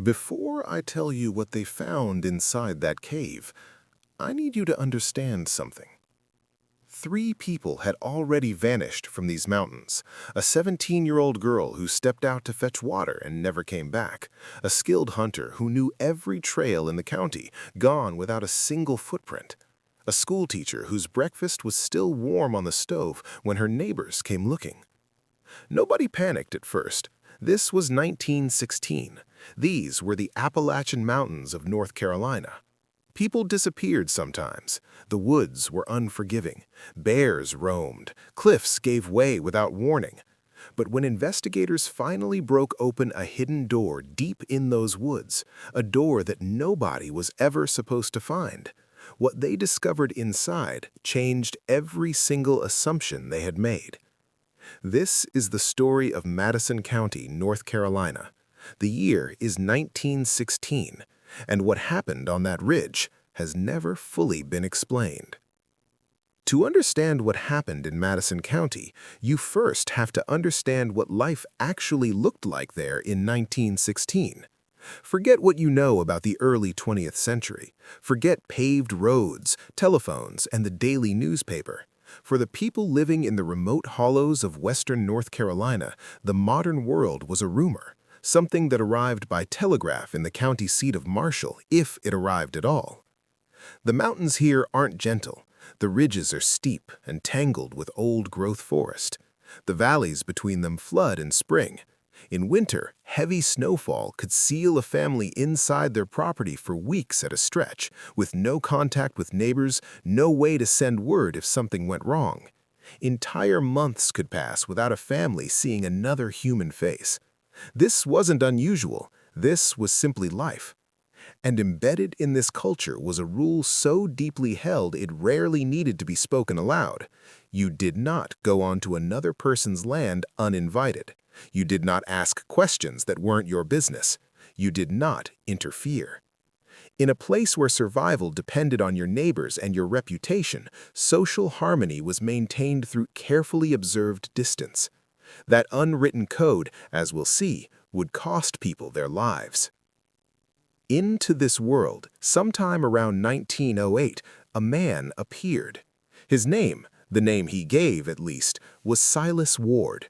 Before I tell you what they found inside that cave, I need you to understand something. 3 people had already vanished from these mountains. A 17-year-old girl who stepped out to fetch water and never came back. A skilled hunter who knew every trail in the county, gone without a single footprint. A schoolteacher whose breakfast was still warm on the stove when her neighbors came looking. Nobody panicked at first. This was 1916. These were the Appalachian Mountains of North Carolina. People disappeared sometimes. The woods were unforgiving. Bears roamed. Cliffs gave way without warning. But when investigators finally broke open a hidden door deep in those woods, a door that nobody was ever supposed to find, what they discovered inside changed every single assumption they had made. This is the story of Madison County, North Carolina. The year is 1916, and what happened on that ridge has never fully been explained. To understand what happened in Madison County, you first have to understand what life actually looked like there in 1916. Forget what you know about the early 20th century. Forget paved roads, telephones, and the daily newspaper. For the people living in the remote hollows of western North Carolina, the modern world was a rumor, something that arrived by telegraph in the county seat of Marshall, if it arrived at all. The mountains here aren't gentle. The ridges are steep and tangled with old-growth forest. The valleys between them flood in spring. In winter, heavy snowfall could seal a family inside their property for weeks at a stretch, with no contact with neighbors, no way to send word if something went wrong. Entire months could pass without a family seeing another human face. This wasn't unusual. This was simply life. And embedded in this culture was a rule so deeply held it rarely needed to be spoken aloud. You did not go onto another person's land uninvited. You did not ask questions that weren't your business. You did not interfere. In a place where survival depended on your neighbors and your reputation, social harmony was maintained through carefully observed distance. That unwritten code, as we'll see, would cost people their lives. Into this world, sometime around 1908, a man appeared. His name, the name he gave at least, was Silas Ward.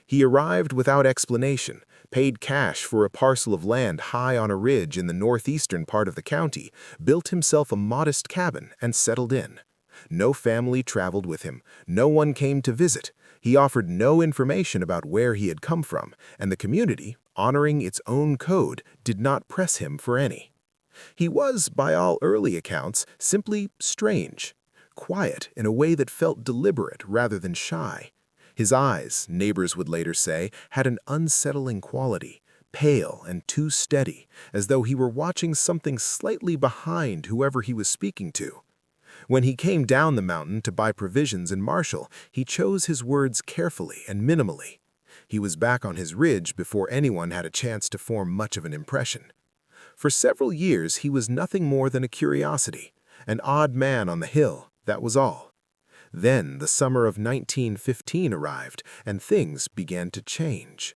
He arrived without explanation, paid cash for a parcel of land high on a ridge in the northeastern part of the county, built himself a modest cabin, and settled in. No family traveled with him. No one came to visit. He offered no information about where he had come from, and the community, honoring its own code, did not press him for any. He was, by all early accounts, simply strange, quiet in a way that felt deliberate rather than shy. His eyes, neighbors would later say, had an unsettling quality, pale and too steady, as though he were watching something slightly behind whoever he was speaking to. When he came down the mountain to buy provisions in Marshall, he chose his words carefully and minimally. He was back on his ridge before anyone had a chance to form much of an impression. For several years, he was nothing more than a curiosity, an odd man on the hill, that was all. Then the summer of 1915 arrived, and things began to change.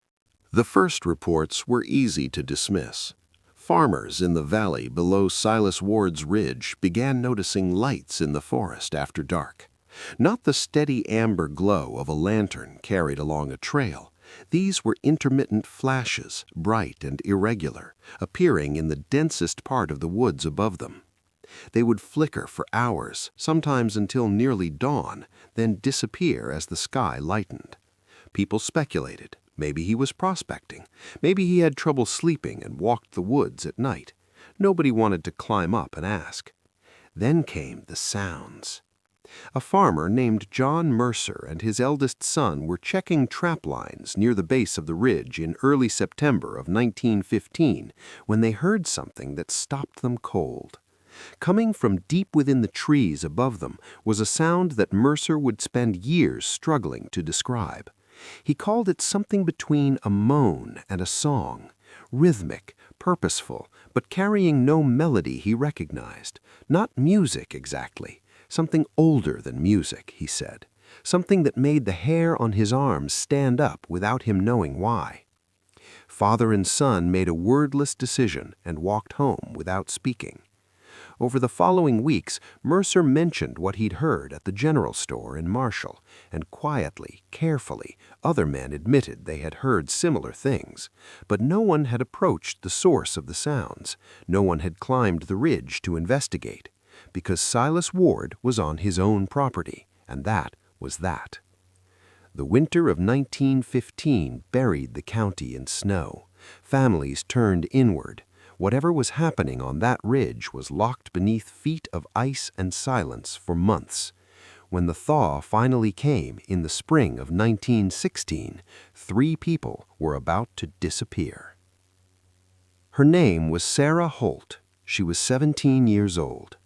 The first reports were easy to dismiss. Farmers in the valley below Silas Ward's ridge began noticing lights in the forest after dark. Not the steady amber glow of a lantern carried along a trail. These were intermittent flashes, bright and irregular, appearing in the densest part of the woods above them. They would flicker for hours, sometimes until nearly dawn, then disappear as the sky lightened. People speculated. Maybe he was prospecting. Maybe he had trouble sleeping and walked the woods at night. Nobody wanted to climb up and ask. Then came the sounds. A farmer named John Mercer and his eldest son were checking trap lines near the base of the ridge in early September of 1915 when they heard something that stopped them cold. Coming from deep within the trees above them was a sound that Mercer would spend years struggling to describe. He called it something between a moan and a song, rhythmic, purposeful, but carrying no melody he recognized. Not music exactly, something older than music, he said, something that made the hair on his arms stand up without him knowing why. father and son made a wordless decision and walked home without speaking. Over the following weeks, Mercer mentioned what he'd heard at the general store in Marshall, and quietly, carefully, other men admitted they had heard similar things. But no one had approached the source of the sounds. No one had climbed the ridge to investigate, because Silas Ward was on his own property, and that was that. The winter of 1915 buried the county in snow. Families turned inward. Whatever was happening on that ridge was locked beneath feet of ice and silence for months. When the thaw finally came in the spring of 1916, 3 people were about to disappear. Her name was Sarah Holt. She was 17 years old.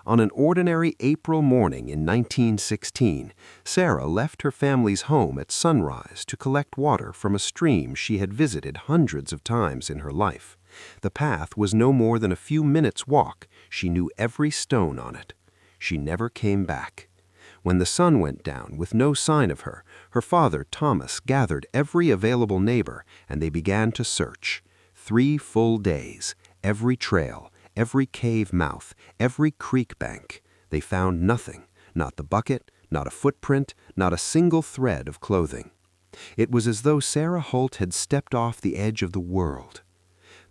On an ordinary April morning in 1916, Sarah left her family's home at sunrise to collect water from a stream she had visited hundreds of times in her life. The path was no more than a few minutes' walk. She knew every stone on it. She never came back. When the sun went down with no sign of her, her father, Thomas, gathered every available neighbor, and they began to search. 3 full days, every trail, every cave mouth, every creek bank. They found nothing, not the bucket, not a footprint, not a single thread of clothing. It was as though Sarah Holt had stepped off the edge of the world.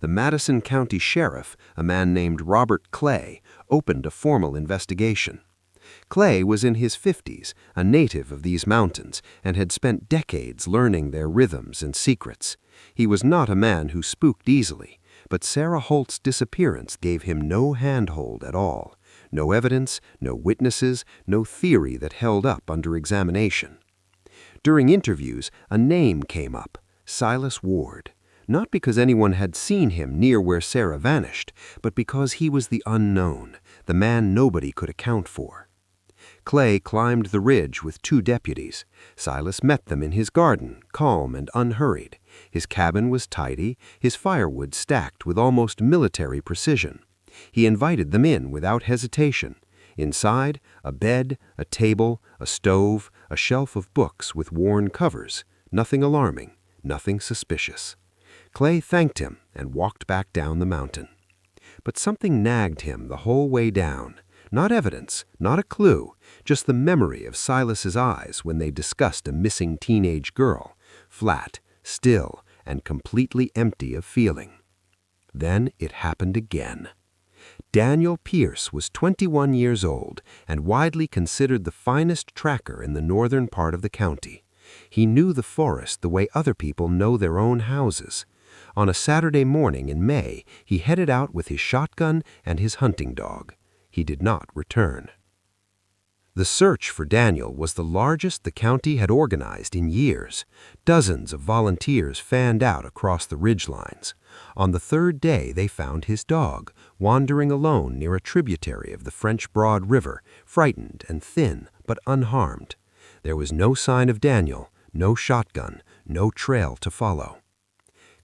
The Madison County Sheriff, a man named Robert Clay, opened a formal investigation. Clay was in his 50s, a native of these mountains, and had spent decades learning their rhythms and secrets. He was not a man who spooked easily, but Sarah Holt's disappearance gave him no handhold at all. No evidence, no witnesses, no theory that held up under examination. During interviews, a name came up, Silas Ward. Not because anyone had seen him near where Sarah vanished, but because he was the unknown, the man nobody could account for. Clay climbed the ridge with 2 deputies. Silas met them in his garden, calm and unhurried. His cabin was tidy, his firewood stacked with almost military precision. He invited them in without hesitation. Inside, a bed, a table, a stove, a shelf of books with worn covers. Nothing alarming, nothing suspicious. Clay thanked him and walked back down the mountain. But something nagged him the whole way down. Not evidence, not a clue, just the memory of Silas's eyes when they discussed a missing teenage girl, flat, still, and completely empty of feeling. Then it happened again. Daniel Pierce was 21 years old and widely considered the finest tracker in the northern part of the county. He knew the forest the way other people know their own houses. On a Saturday morning in May, he headed out with his shotgun and his hunting dog. He did not return. The search for Daniel was the largest the county had organized in years. Dozens of volunteers fanned out across the ridgelines. On the 3rd day, they found his dog, wandering alone near a tributary of the French Broad River, frightened and thin, but unharmed. There was no sign of Daniel, no shotgun, no trail to follow.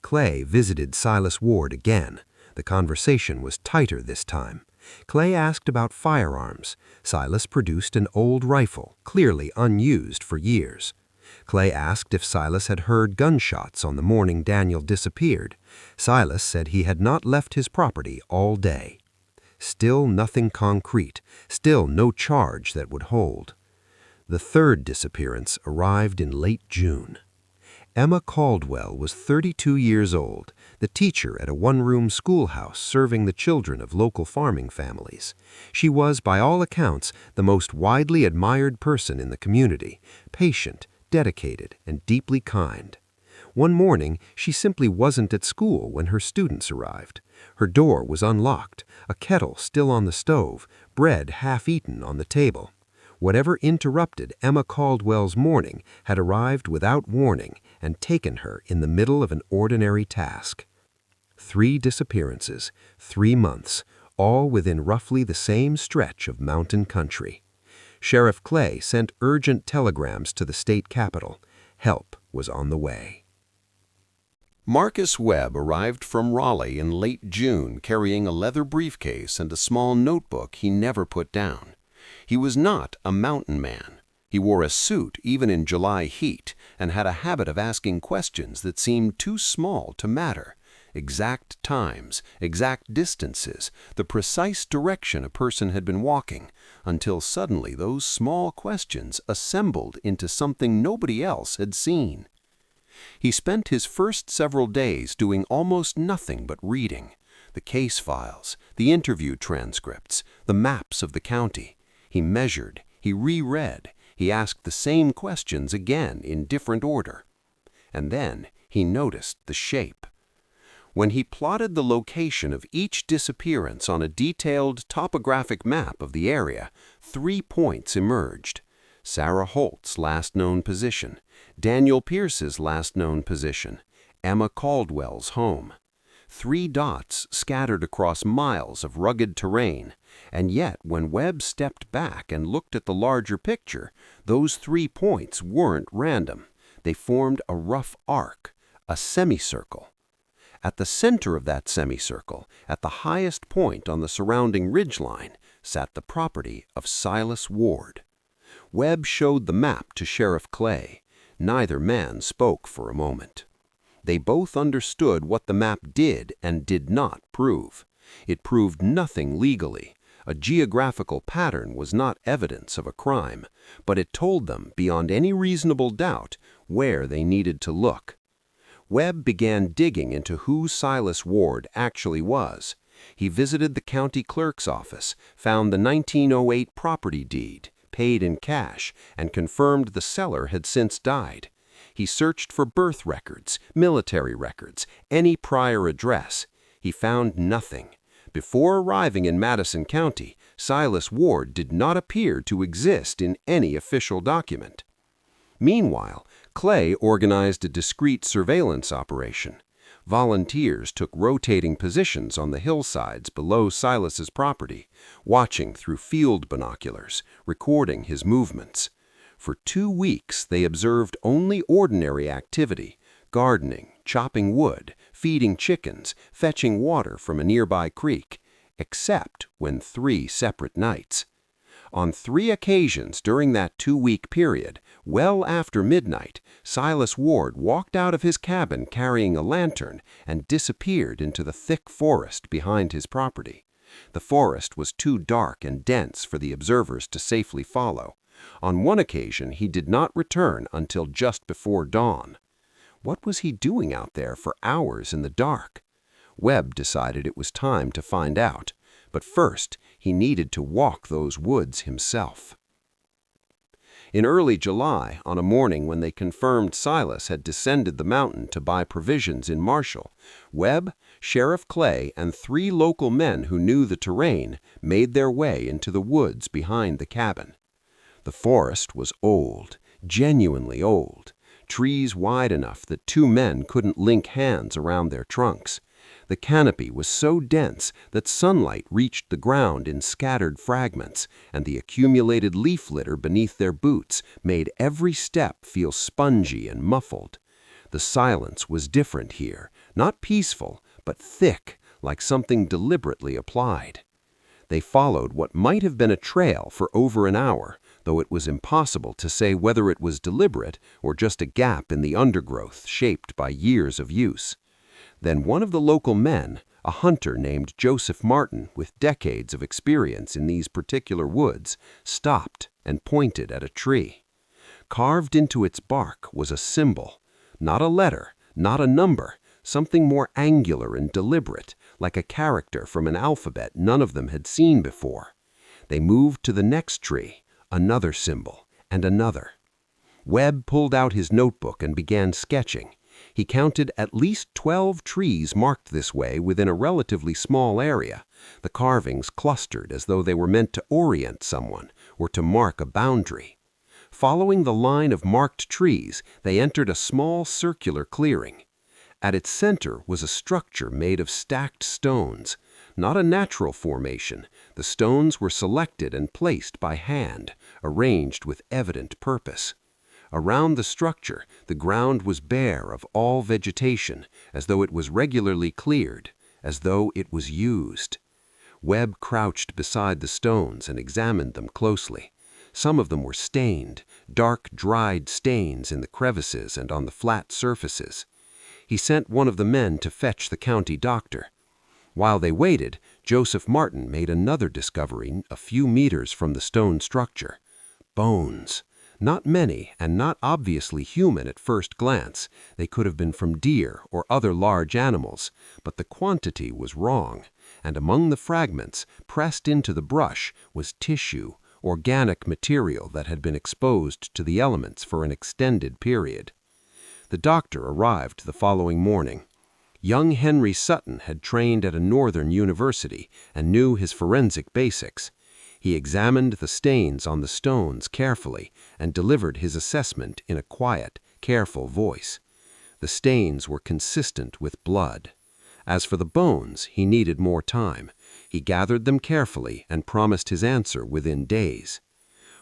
Clay visited Silas Ward again. The conversation was tighter this time. Clay asked about firearms. Silas produced an old rifle, clearly unused for years. Clay asked if Silas had heard gunshots on the morning Daniel disappeared. Silas said he had not left his property all day. Still nothing concrete, still no charge that would hold. The 3rd disappearance arrived in late June. Emma Caldwell was 32 years old, the teacher at a 1-room schoolhouse serving the children of local farming families. She was, by all accounts, the most widely admired person in the community, patient, dedicated, and deeply kind. One morning, she simply wasn't at school when her students arrived. Her door was unlocked, a kettle still on the stove, bread half-eaten on the table. Whatever interrupted Emma Caldwell's morning had arrived without warning and taken her in the middle of an ordinary task. 3 disappearances, 3 months, all within roughly the same stretch of mountain country. Sheriff Clay sent urgent telegrams to the state capitol. Help was on the way. Marcus Webb arrived from Raleigh in late June carrying a leather briefcase and a small notebook he never put down. He was not a mountain man. He wore a suit even in July heat and had a habit of asking questions that seemed too small to matter. Exact times, exact distances, the precise direction a person had been walking, until suddenly those small questions assembled into something nobody else had seen. He spent his first several days doing almost nothing but reading. The case files, the interview transcripts, the maps of the county. He measured, he reread, he asked the same questions again in different order. And then he noticed the shape. When he plotted the location of each disappearance on a detailed topographic map of the area, 3 points emerged. Sarah Holt's last known position, Daniel Pierce's last known position, Emma Caldwell's home. 3 dots scattered across miles of rugged terrain, and yet when Webb stepped back and looked at the larger picture, those 3 points weren't random. They formed a rough arc, a semicircle. At the center of that semicircle, at the highest point on the surrounding ridgeline, sat the property of Silas Ward. Webb showed the map to Sheriff Clay. Neither man spoke for a moment. They both understood what the map did and did not prove. It proved nothing legally. A geographical pattern was not evidence of a crime, but it told them, beyond any reasonable doubt, where they needed to look. Webb began digging into who Silas Ward actually was. He visited the county clerk's office, found the 1908 property deed, paid in cash, and confirmed the seller had since died. He searched for birth records, military records, any prior address. He found nothing. Before arriving in Madison County, Silas Ward did not appear to exist in any official document. Meanwhile, Clay organized a discreet surveillance operation. Volunteers took rotating positions on the hillsides below Silas's property, watching through field binoculars, recording his movements. For 2 weeks, they observed only ordinary activity: gardening, chopping wood, feeding chickens, fetching water from a nearby creek, except when 3 separate nights. On 3 occasions during that 2-week period, well after midnight, Silas Ward walked out of his cabin carrying a lantern and disappeared into the thick forest behind his property. The forest was too dark and dense for the observers to safely follow. On one occasion, he did not return until just before dawn. What was he doing out there for hours in the dark? Webb decided it was time to find out, but first he needed to walk those woods himself. In early July, on a morning when they confirmed Silas had descended the mountain to buy provisions in Marshall, Webb, Sheriff Clay, and 3 local men who knew the terrain made their way into the woods behind the cabin. The forest was old, genuinely old, trees wide enough that 2 men couldn't link hands around their trunks. The canopy was so dense that sunlight reached the ground in scattered fragments, and the accumulated leaf litter beneath their boots made every step feel spongy and muffled. The silence was different here, not peaceful, but thick, like something deliberately applied. They followed what might have been a trail for over an hour, though it was impossible to say whether it was deliberate or just a gap in the undergrowth shaped by years of use. Then one of the local men, a hunter named Joseph Martin with decades of experience in these particular woods, stopped and pointed at a tree. Carved into its bark was a symbol, not a letter, not a number, something more angular and deliberate, like a character from an alphabet none of them had seen before. They moved to the next tree, another symbol, and another. Webb pulled out his notebook and began sketching. He counted at least 12 trees marked this way within a relatively small area. The carvings clustered as though they were meant to orient someone or to mark a boundary. Following the line of marked trees, they entered a small circular clearing. At its center was a structure made of stacked stones. Not a natural formation, the stones were selected and placed by hand, arranged with evident purpose. Around the structure, the ground was bare of all vegetation, as though it was regularly cleared, as though it was used. Webb crouched beside the stones and examined them closely. Some of them were stained, dark, dried stains in the crevices and on the flat surfaces. He sent one of the men to fetch the county doctor. While they waited, Joseph Martin made another discovery a few meters from the stone structure. Bones. Not many, and not obviously human at first glance. They could have been from deer or other large animals, but the quantity was wrong, and among the fragments, pressed into the brush, was tissue, organic material that had been exposed to the elements for an extended period. The doctor arrived the following morning. Young Henry Sutton had trained at a northern university and knew his forensic basics. He examined the stains on the stones carefully and delivered his assessment in a quiet, careful voice. The stains were consistent with blood. As for the bones, he needed more time. He gathered them carefully and promised his answer within days.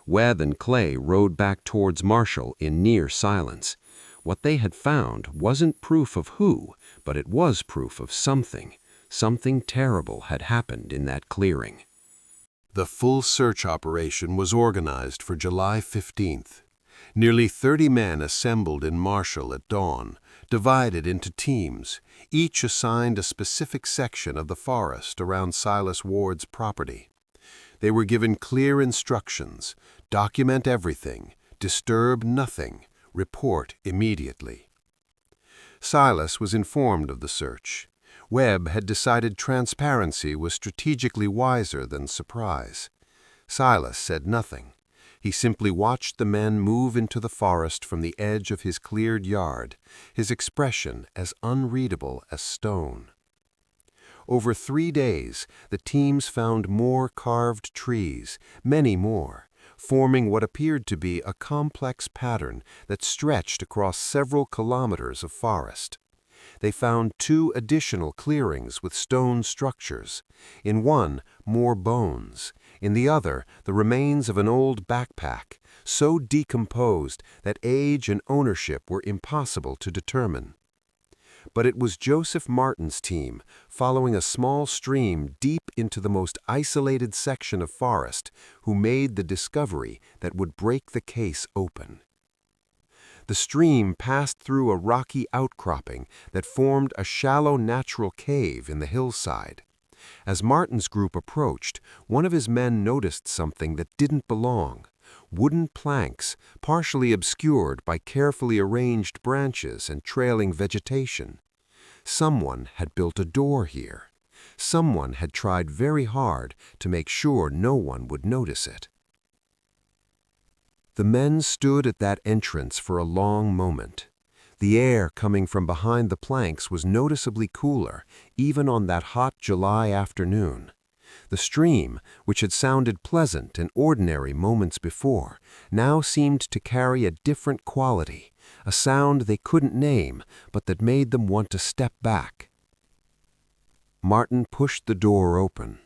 Webb and Clay rode back towards Marshall in near silence. What they had found wasn't proof of who, but it was proof of something. Something terrible had happened in that clearing. The full search operation was organized for July 15th. Nearly 30 men assembled in Marshall at dawn, divided into teams, each assigned a specific section of the forest around Silas Ward's property. They were given clear instructions: document everything, disturb nothing, report immediately. Silas was informed of the search. Webb had decided transparency was strategically wiser than surprise. Silas said nothing. He simply watched the men move into the forest from the edge of his cleared yard, his expression as unreadable as stone. Over 3 days, the teams found more carved trees, many more, forming what appeared to be a complex pattern that stretched across several kilometers of forest. They found 2 additional clearings with stone structures. In one, more bones. In the other, the remains of an old backpack, so decomposed that age and ownership were impossible to determine. But it was Joseph Martin's team, following a small stream deep into the most isolated section of forest, who made the discovery that would break the case open. The stream passed through a rocky outcropping that formed a shallow natural cave in the hillside. As Martin's group approached, one of his men noticed something that didn't belong: wooden planks, partially obscured by carefully arranged branches and trailing vegetation. Someone had built a door here. Someone had tried very hard to make sure no one would notice it. The men stood at that entrance for a long moment. The air coming from behind the planks was noticeably cooler, even on that hot July afternoon. The stream, which had sounded pleasant and ordinary moments before, now seemed to carry a different quality, a sound they couldn't name, but that made them want to step back. Martin pushed the door open.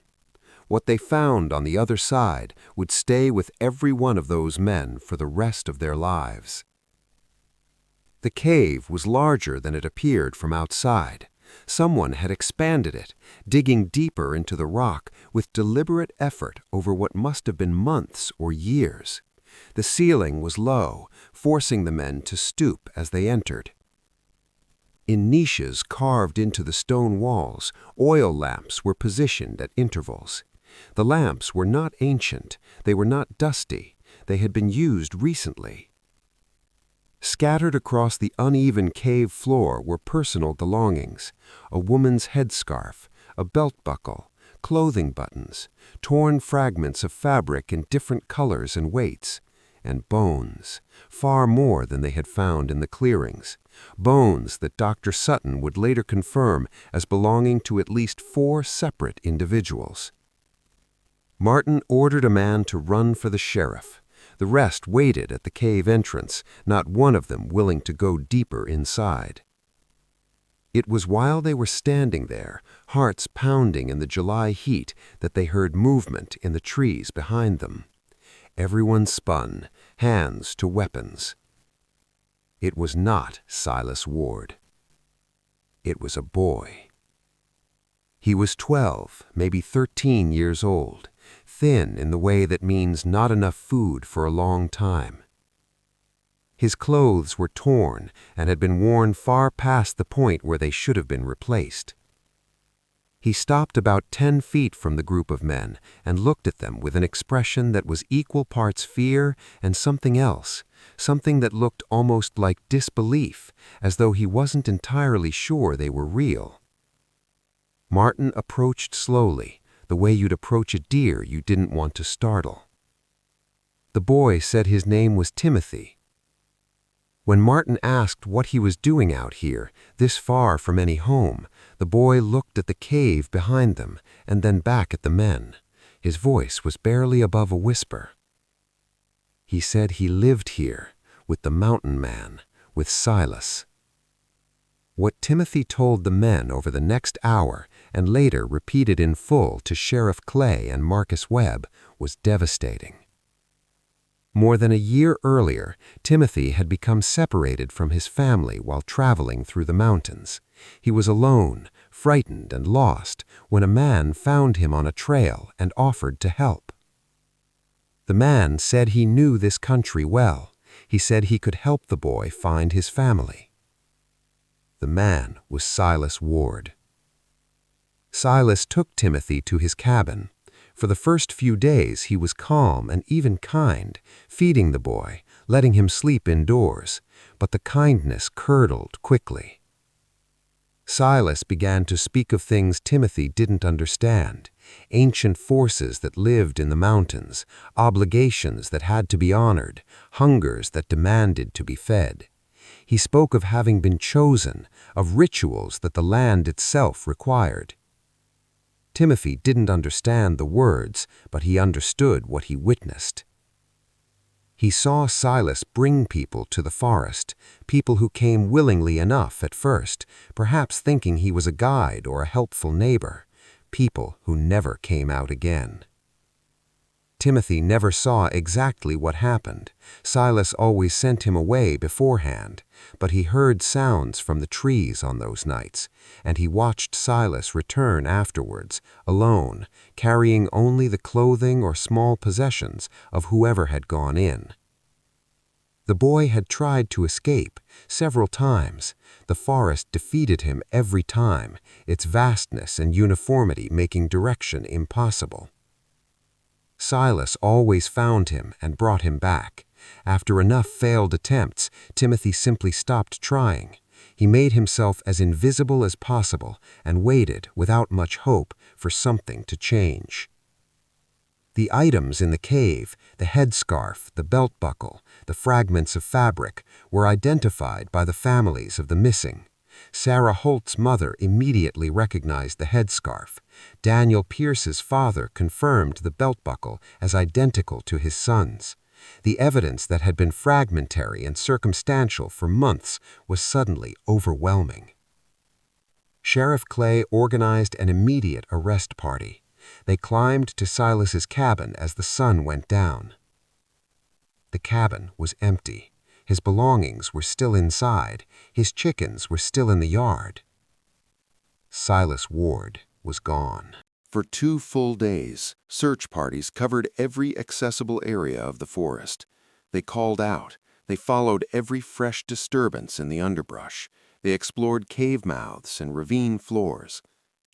What they found on the other side would stay with every one of those men for the rest of their lives. The cave was larger than it appeared from outside. Someone had expanded it, digging deeper into the rock with deliberate effort over what must have been months or years. The ceiling was low, forcing the men to stoop as they entered. In niches carved into the stone walls, oil lamps were positioned at intervals. The lamps were not ancient, they were not dusty, they had been used recently. Scattered across the uneven cave floor were personal belongings: a woman's headscarf, a belt buckle, clothing buttons, torn fragments of fabric in different colors and weights, and bones, far more than they had found in the clearings, bones that Dr. Sutton would later confirm as belonging to at least 4 separate individuals. Martin ordered a man to run for the sheriff. The rest waited at the cave entrance, not one of them willing to go deeper inside. It was while they were standing there, hearts pounding in the July heat, that they heard movement in the trees behind them. Everyone spun, hands to weapons. It was not Silas Ward. It was a boy. He was 12, maybe 13 years old. thin in the way that means not enough food for a long time. His clothes were torn and had been worn far past the point where they should have been replaced. He stopped about 10 feet from the group of men and looked at them with an expression that was equal parts fear and something else, something that looked almost like disbelief, as though he wasn't entirely sure they were real. Martin approached slowly, the way you'd approach a deer you didn't want to startle. The boy said his name was Timothy. When Martin asked what he was doing out here, this far from any home, the boy looked at the cave behind them and then back at the men. His voice was barely above a whisper. He said he lived here, with the mountain man, with Silas. What Timothy told the men over the next hour, and later repeated in full to Sheriff Clay and Marcus Webb, was devastating. More than a year earlier, Timothy had become separated from his family while traveling through the mountains. He was alone, frightened and lost, when a man found him on a trail and offered to help. The man said he knew this country well. He said he could help the boy find his family. The man was Silas Ward. Silas took Timothy to his cabin. For the first few days he was calm and even kind, feeding the boy, letting him sleep indoors, but the kindness curdled quickly. Silas began to speak of things Timothy didn't understand, ancient forces that lived in the mountains, obligations that had to be honored, hungers that demanded to be fed. He spoke of having been chosen, of rituals that the land itself required. Timothy didn't understand the words, but he understood what he witnessed. He saw Silas bring people to the forest, people who came willingly enough at first, perhaps thinking he was a guide or a helpful neighbor, people who never came out again. Timothy never saw exactly what happened. Silas always sent him away beforehand, but he heard sounds from the trees on those nights, and he watched Silas return afterwards, alone, carrying only the clothing or small possessions of whoever had gone in. The boy had tried to escape several times. The forest defeated him every time, its vastness and uniformity making direction impossible. Silas always found him and brought him back. After enough failed attempts, Timothy simply stopped trying. He made himself as invisible as possible and waited, without much hope, for something to change. The items in the cave, the headscarf, the belt buckle, the fragments of fabric, were identified by the families of the missing. Sarah Holt's mother immediately recognized the headscarf. Daniel Pierce's father confirmed the belt buckle as identical to his son's. The evidence that had been fragmentary and circumstantial for months was suddenly overwhelming. Sheriff Clay organized an immediate arrest party. They climbed to Silas's cabin as the sun went down. The cabin was empty. His belongings were still inside. His chickens were still in the yard. Silas Ward was gone. For 2 full days, search parties covered every accessible area of the forest. They called out. They followed every fresh disturbance in the underbrush. They explored cave mouths and ravine floors.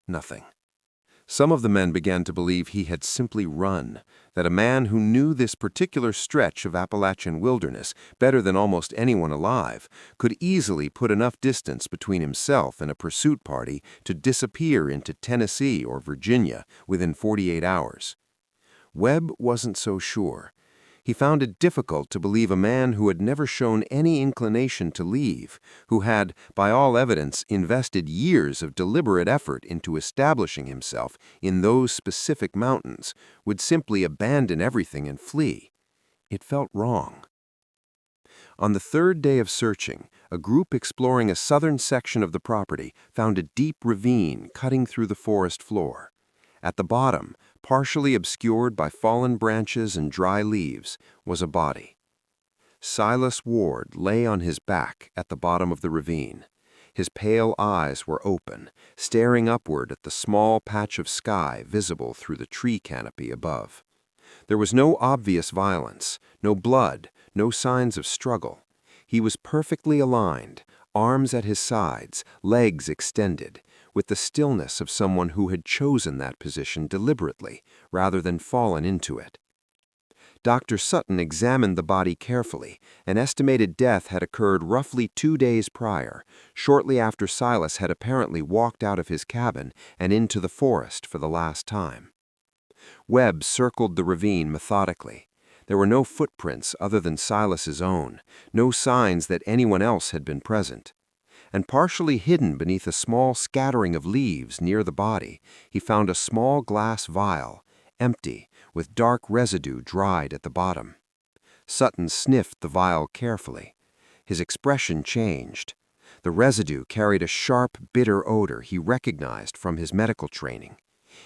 Nothing. Some of the men began to believe he had simply run, that a man who knew this particular stretch of Appalachian wilderness better than almost anyone alive could easily put enough distance between himself and a pursuit party to disappear into Tennessee or Virginia within 48 hours. Webb wasn't so sure. He found it difficult to believe a man who had never shown any inclination to leave, who had, by all evidence, invested years of deliberate effort into establishing himself in those specific mountains, would simply abandon everything and flee. It felt wrong. On the 3rd day of searching, a group exploring a southern section of the property found a deep ravine cutting through the forest floor. At the bottom, partially obscured by fallen branches and dry leaves, was a body. Silas Ward lay on his back at the bottom of the ravine. His pale eyes were open, staring upward at the small patch of sky visible through the tree canopy above. There was no obvious violence, no blood, no signs of struggle. He was perfectly aligned, arms at his sides, legs extended, with the stillness of someone who had chosen that position deliberately, rather than fallen into it. Dr. Sutton examined the body carefully and estimated death had occurred roughly 2 days prior, shortly after Silas had apparently walked out of his cabin and into the forest for the last time. Webb circled the ravine methodically. There were no footprints other than Silas's own, no signs that anyone else had been present. And partially hidden beneath a small scattering of leaves near the body, he found a small glass vial, empty, with dark residue dried at the bottom. Sutton sniffed the vial carefully. His expression changed. The residue carried a sharp, bitter odor he recognized from his medical training.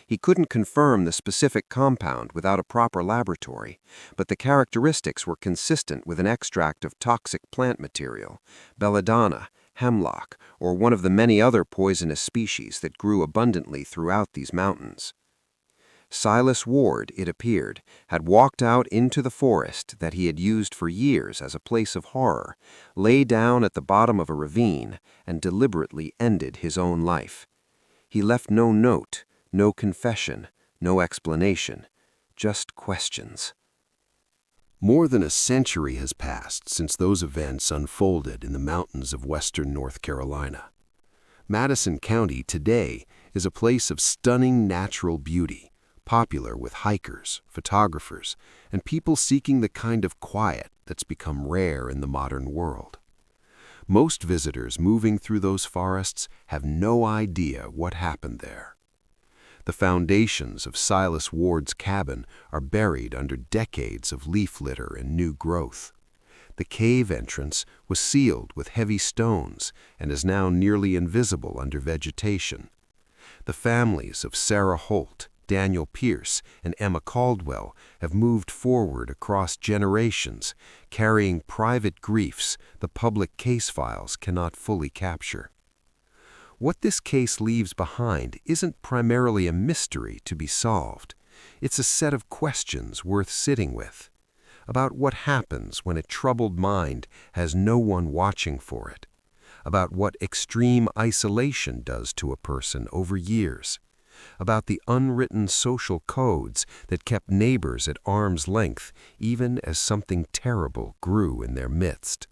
He couldn't confirm the specific compound without a proper laboratory, but the characteristics were consistent with an extract of toxic plant material, belladonna, hemlock, or one of the many other poisonous species that grew abundantly throughout these mountains. Silas Ward, it appeared, had walked out into the forest that he had used for years as a place of horror, lay down at the bottom of a ravine, and deliberately ended his own life. He left no note, no confession, no explanation, just questions. More than a century has passed since those events unfolded in the mountains of western North Carolina. Madison County today is a place of stunning natural beauty, popular with hikers, photographers, and people seeking the kind of quiet that's become rare in the modern world. Most visitors moving through those forests have no idea what happened there. The foundations of Silas Ward's cabin are buried under decades of leaf litter and new growth. The cave entrance was sealed with heavy stones and is now nearly invisible under vegetation. The families of Sarah Holt, Daniel Pierce, and Emma Caldwell have moved forward across generations, carrying private griefs the public case files cannot fully capture. What this case leaves behind isn't primarily a mystery to be solved. It's a set of questions worth sitting with, about what happens when a troubled mind has no one watching for it, about what extreme isolation does to a person over years, about the unwritten social codes that kept neighbors at arm's length even as something terrible grew in their midst.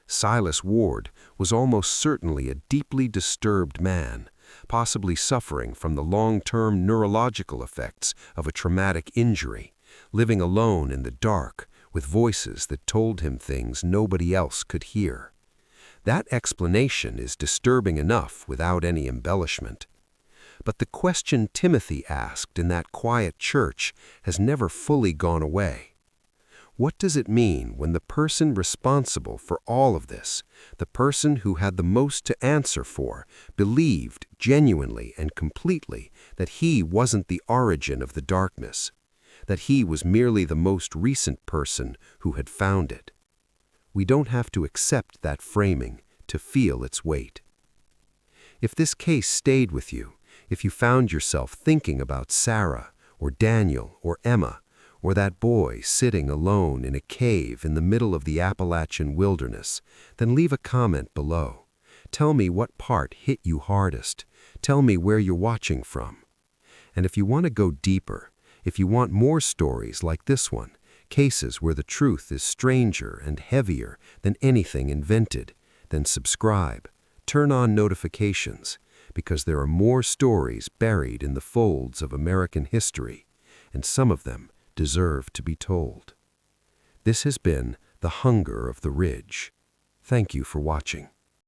Silas Ward was almost certainly a deeply disturbed man, possibly suffering from the long-term neurological effects of a traumatic injury, living alone in the dark with voices that told him things nobody else could hear. That explanation is disturbing enough without any embellishment. But the question Timothy asked in that quiet church has never fully gone away. What does it mean when the person responsible for all of this, the person who had the most to answer for, believed genuinely and completely that he wasn't the origin of the darkness, that he was merely the most recent person who had found it? We don't have to accept that framing to feel its weight. If this case stayed with you, if you found yourself thinking about Sarah or Daniel or Emma, or that boy sitting alone in a cave in the middle of the Appalachian wilderness, then leave a comment below. Tell me what part hit you hardest. Tell me where you're watching from. And if you want to go deeper, if you want more stories like this one, cases where the truth is stranger and heavier than anything invented, then subscribe, turn on notifications, because there are more stories buried in the folds of American history, and some of them deserve to be told. This has been The Hunger of the Ridge. Thank you for watching.